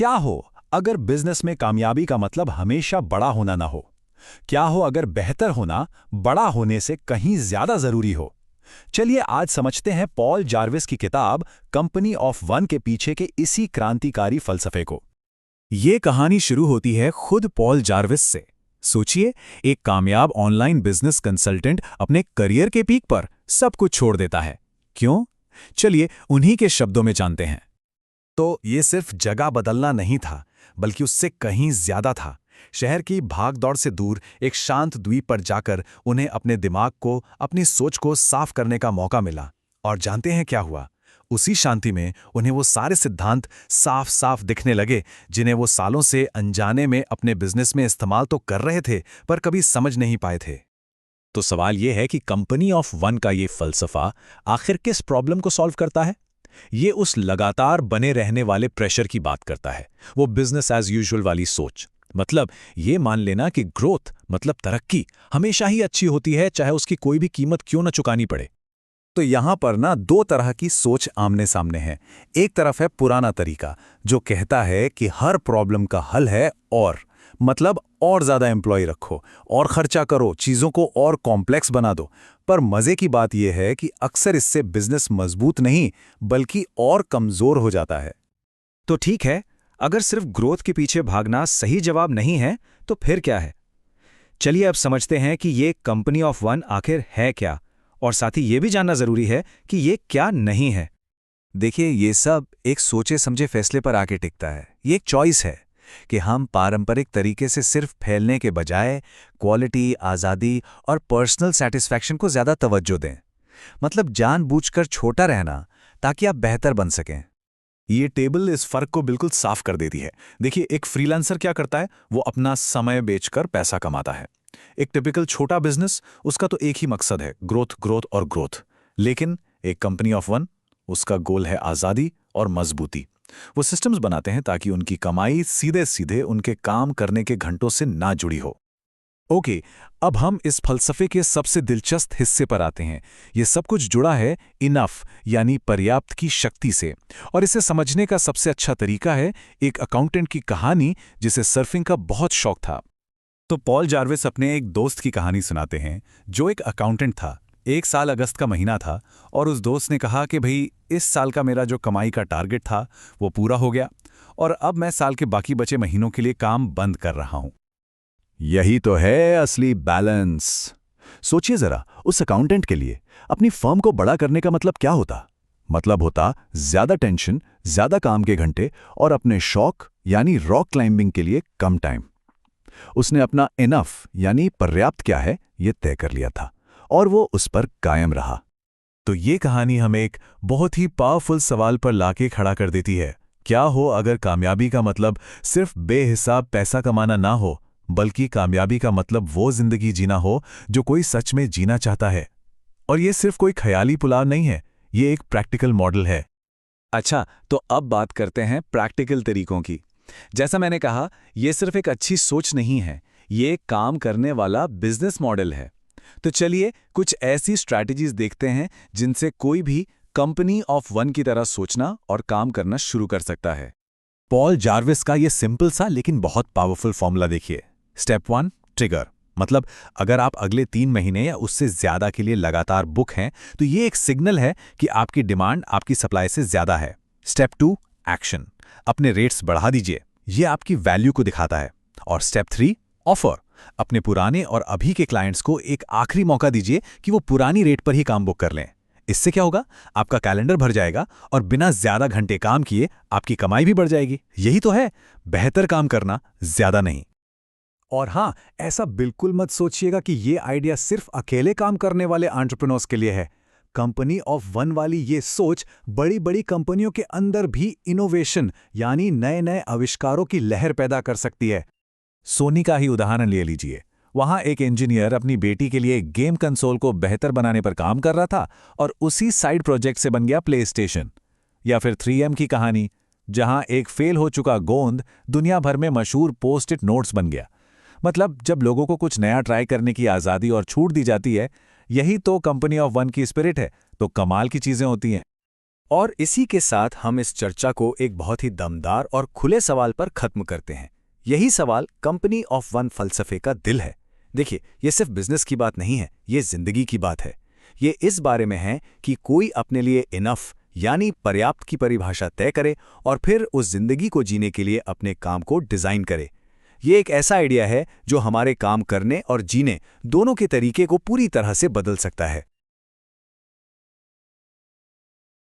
क्या हो अगर बिजनेस में कामयाबी का मतलब हमेशा बड़ा होना ना हो? क्या हो अगर बेहतर होना बड़ा होने से कहीं ज्यादा जरूरी हो? चलिए आज समझते हैं पॉल जार्विस की किताब कंपनी ऑफ वन के पीछे के इसी क्रांतिकारी फलसफे को। ये कहानी शुरू होती है खुद पॉल जार्विस से। सोचिए, एक कामयाब ऑनलाइन बिजनेस कंसल्टेंट अपने करियर के पीक पर सब कुछ छोड़ देता है। क्यों? चलिए उन्हीं के शब्दों में जानते हैं। तो ये सिर्फ जगह बदलना नहीं था, बल्कि उससे कहीं ज्यादा था। शहर की भागदौड़ से दूर एक शांत द्वीप पर जाकर उन्हें अपने दिमाग को, अपनी सोच को साफ करने का मौका मिला। और जानते हैं क्या हुआ? उसी शांति में उन्हें वो सारे सिद्धांत साफ साफ दिखने लगे जिन्हें वो सालों से अनजाने में अपने बिजनेस में इस्तेमाल तो कर रहे थे, पर कभी समझ नहीं पाए थे। तो सवाल ये है कि कंपनी ऑफ वन का ये फलसफा आखिर किस प्रॉब्लम को सॉल्व करता है? ये उस लगातार बने रहने वाले प्रेशर की बात करता है, वो बिजनेस एज यूजुअल वाली सोच। मतलब ये मान लेना कि ग्रोथ मतलब तरक्की हमेशा ही अच्छी होती है, चाहे उसकी कोई भी कीमत क्यों न चुकानी पड़े। तो यहाँ पर ना दो तरह की सोच आमने सामने है। एक तरफ है पुराना तरीका जो कहता है कि हर प्रॉब्लम का हल है और मतलब और ज्यादा एम्प्लॉय रखो और खर्चा करो, चीजों को और कॉम्प्लेक्स बना दो। पर मजे की बात यह है कि अक्सर इससे बिजनेस मजबूत नहीं बल्कि और कमजोर हो जाता है। तो ठीक है, अगर सिर्फ ग्रोथ के पीछे भागना सही जवाब नहीं है तो फिर क्या है? चलिए अब समझते हैं कि ये कंपनी ऑफ वन आखिर है क्या, और साथ ही ये भी जानना जरूरी है कि ये क्या नहीं है। देखिए, ये सब एक सोचे समझे फैसले पर आके टिकता है। ये एक चॉइस है कि हम पारंपरिक तरीके से सिर्फ फैलने के बजाय क्वालिटी, आज़ादी और पर्सनल सेटिस्फैक्शन को ज़्यादा तवज्जो दें। मतलब जानबूझकर छोटा रहना ताकि आप बेहतर बन सकें। ये टेबल इस फर्क को बिल्कुल साफ कर देती है। देखिए, एक फ्रीलांसर क्या करता है? वो अपना समय बेचकर पैसा कमाता है। एक टिपिकल छोटा बिजनेस, उसका तो एक ही मकसद है, ग्रोथ ग्रोथ और ग्रोथ। लेकिन एक कंपनी ऑफ वन, उसका गोल है आज़ादी और मजबूती। वो सिस्टम्स बनाते हैं ताकि उनकी कमाई सीधे सीधे उनके काम करने के घंटों से ना जुड़ी हो। ओके, अब हम इस फलसफे के सबसे दिलचस्प हिस्से पर आते हैं। ये सब कुछ जुड़ा है इनफ यानी पर्याप्त की शक्ति से, और इसे समझने का सबसे अच्छा तरीका है एक अकाउंटेंट की कहानी जिसे सर्फिंग का बहुत शौक था। तो पॉल जार्विस अपने एक दोस्त की कहानी सुनाते हैं जो एक अकाउंटेंट था। एक साल अगस्त का महीना था और उस दोस्त ने कहा कि भाई, इस साल का मेरा जो कमाई का टारगेट था वो पूरा हो गया और अब मैं साल के बाकी बचे महीनों के लिए काम बंद कर रहा हूं। यही तो है असली बैलेंस। सोचिए जरा, उस अकाउंटेंट के लिए अपनी फर्म को बड़ा करने का मतलब क्या होता? मतलब होता ज्यादा टेंशन, ज्यादा काम के घंटे और अपने शौक यानी रॉक क्लाइंबिंग के लिए कम टाइम। उसने अपना इनफ यानी पर्याप्त क्या है ये तय कर लिया था और वो उस पर कायम रहा। तो ये कहानी हमें एक बहुत ही पावरफुल सवाल पर लाके खड़ा कर देती है। क्या हो अगर कामयाबी का मतलब सिर्फ बेहिसाब पैसा कमाना ना हो, बल्कि कामयाबी का मतलब वो जिंदगी जीना हो जो कोई सच में जीना चाहता है? और ये सिर्फ कोई ख्याली पुलाव नहीं है, ये एक प्रैक्टिकल मॉडल है। अच्छा, तो अब बात करते हैं प्रैक्टिकल तरीकों की। जैसा मैंने कहा, ये सिर्फ एक अच्छी सोच नहीं है, ये काम करने वाला बिजनेस मॉडल है। तो चलिए कुछ ऐसी स्ट्रैटेजीज देखते हैं जिनसे कोई भी कंपनी ऑफ वन की तरह सोचना और काम करना शुरू कर सकता है। पॉल जार्विस का ये सिंपल सा लेकिन बहुत पावरफुल फॉर्मूला देखिए। Step 1, trigger. मतलब अगर आप अगले 3 महीने या उससे ज्यादा के लिए लगातार बुक हैं तो ये एक सिग्नल है कि आपकी डिमांड आपकी सप्लाई से ज्यादा है। Step 2, action. अपने रेट्स बढ़ा दीजिए, ये आपकी वैल्यू को दिखाता है। और स्टेप 3, ऑफर। अपने पुराने और अभी के क्लाइंट्स को एक आखिरी मौका दीजिए कि वो पुरानी रेट पर ही काम बुक कर लें। इससे क्या होगा? आपका कैलेंडर भर जाएगा और बिना ज्यादा घंटे काम किए आपकी कमाई भी बढ़ जाएगी। यही तो है बेहतर काम करना, ज्यादा नहीं। और हाँ, ऐसा बिल्कुल मत सोचिएगा कि ये आइडिया सिर्फ अकेले काम करने वाले एंटरप्रेन्योर्स के लिए है। कंपनी ऑफ वन वाली ये सोच बड़ी बड़ी कंपनियों के अंदर भी इनोवेशन यानी नए नए आविष्कारों की लहर पैदा कर सकती है। सोनी का ही उदाहरण ले लीजिए। वहां एक इंजीनियर अपनी बेटी के लिए गेम कंसोल को बेहतर बनाने पर काम कर रहा था और उसी साइड प्रोजेक्ट से बन गया प्ले स्टेशन। या फिर 3M की कहानी, जहां एक फेल हो चुका गोंद दुनिया भर में मशहूर पोस्ट इट नोट्स बन गया। मतलब जब लोगों को कुछ नया ट्राई करने की आज़ादी और छूट दी जाती है, यही तो कंपनी ऑफ वन की स्पिरिट है। तो कमाल की चीजें होती हैं। और इसी के साथ हम इस चर्चा को एक बहुत ही दमदार और खुले सवाल पर खत्म करते हैं। यही सवाल कंपनी ऑफ वन फलसफे का दिल है। देखिए, ये सिर्फ बिजनेस की बात नहीं है, ये जिंदगी की बात है। ये इस बारे में है कि कोई अपने लिए इनफ यानी पर्याप्त की परिभाषा तय करे और फिर उस जिंदगी को जीने के लिए अपने काम को डिजाइन करे। ये एक ऐसा आइडिया है जो हमारे काम करने और जीने दोनों के तरीके को पूरी तरह से बदल सकता है।